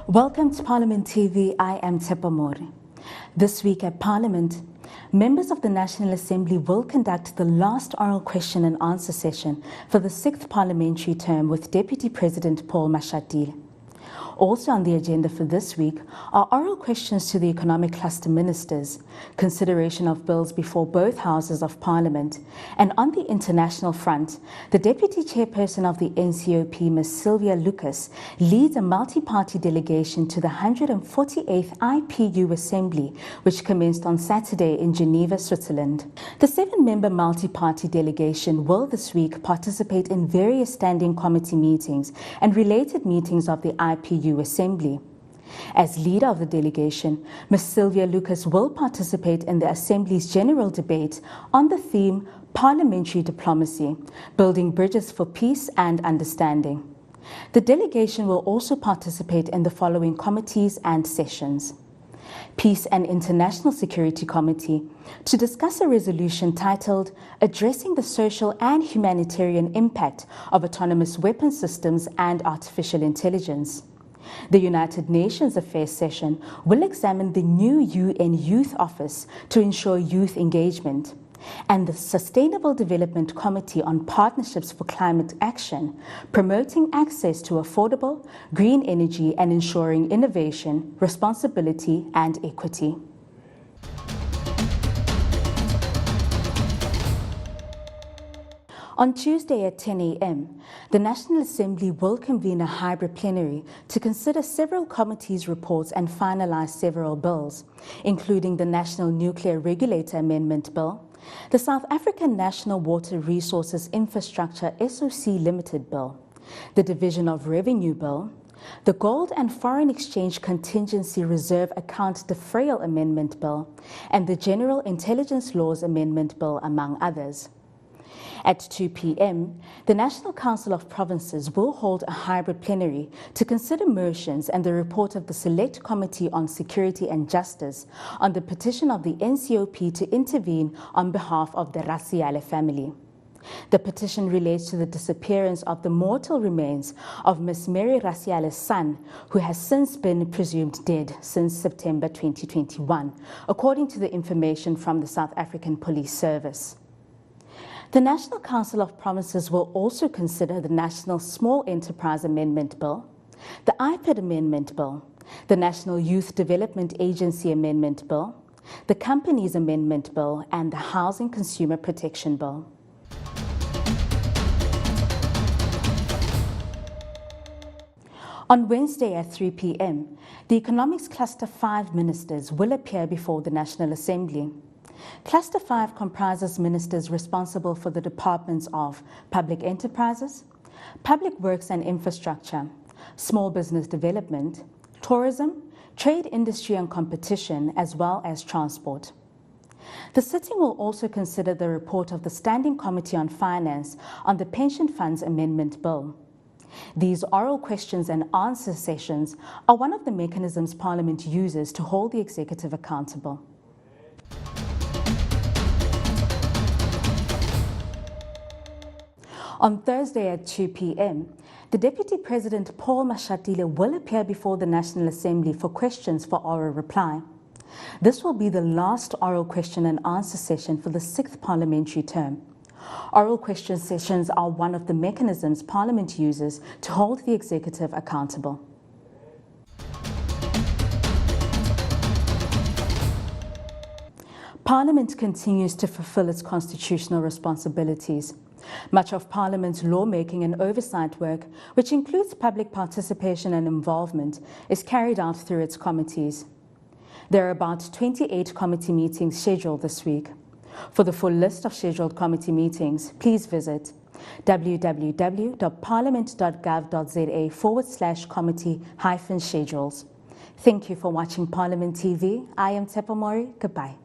Welcome to Parliament TV. I am Tepa Mori. This week at Parliament, members of the National Assembly will conduct the last oral question and answer session for the 6th parliamentary term with Deputy President Paul Mashatile. Also on the agenda for this week are oral questions to the economic cluster ministers, consideration of bills before both houses of Parliament, and on the international front, the Deputy Chairperson of the NCOP, Ms. Sylvia Lucas, leads a multi-party delegation to the 148th IPU Assembly, which commenced on Saturday in Geneva, Switzerland. The 7-member multi-party delegation will this week participate in various standing committee meetings and related meetings of the IPU Assembly. As leader of the delegation, Ms. Sylvia Lucas will participate in the Assembly's general debate on the theme Parliamentary Diplomacy, Building Bridges for Peace and Understanding. The delegation will also participate in the following committees and sessions. Peace and International Security Committee to discuss a resolution titled Addressing the Social and Humanitarian Impact of Autonomous Weapon Systems and Artificial Intelligence. The United Nations Affairs session will examine the new UN Youth Office to ensure youth engagement, and the Sustainable Development Committee on Partnerships for Climate Action, promoting access to affordable, green energy and ensuring innovation, responsibility and equity. On Tuesday at 10 a.m., the National Assembly will convene a hybrid plenary to consider several committees' reports and finalize several bills, including the National Nuclear Regulator Amendment Bill, the South African National Water Resources Infrastructure SOC Limited Bill, the Division of Revenue Bill, the Gold and Foreign Exchange Contingency Reserve Account Defrayal Amendment Bill, and the General Intelligence Laws Amendment Bill, among others. At 2 p.m., the National Council of Provinces will hold a hybrid plenary to consider motions and the report of the Select Committee on Security and Justice on the petition of the NCOP to intervene on behalf of the Rasciale family. The petition relates to the disappearance of the mortal remains of Ms. Mary Rasciale's son, who has since been presumed dead since September 2021, according to the information from the South African Police Service. The National Council of Provinces will also consider the National Small Enterprise Amendment Bill, the IPED Amendment Bill, the National Youth Development Agency Amendment Bill, the Companies Amendment Bill, and the Housing Consumer Protection Bill. On Wednesday at 3 p.m., the Economics Cluster 5 ministers will appear before the National Assembly. Cluster 5 comprises ministers responsible for the departments of Public Enterprises, Public Works and Infrastructure, Small Business Development, Tourism, Trade, Industry and Competition, as well as Transport. The sitting will also consider the report of the Standing Committee on Finance on the Pension Funds Amendment Bill. These oral questions and answer sessions are one of the mechanisms Parliament uses to hold the executive accountable. On Thursday at 2 p.m., the Deputy President Paul Mashatile will appear before the National Assembly for questions for oral reply. This will be the last oral question and answer session for the 6th parliamentary term. Oral question sessions are one of the mechanisms Parliament uses to hold the executive accountable. Parliament continues to fulfill its constitutional responsibilities. Much of Parliament's lawmaking and oversight work, which includes public participation and involvement, is carried out through its committees. There are about 28 committee meetings scheduled this week. For the full list of scheduled committee meetings, please visit www.parliament.gov.za/committee-schedules. Thank you for watching Parliament TV. I am Tepa Mori. Goodbye.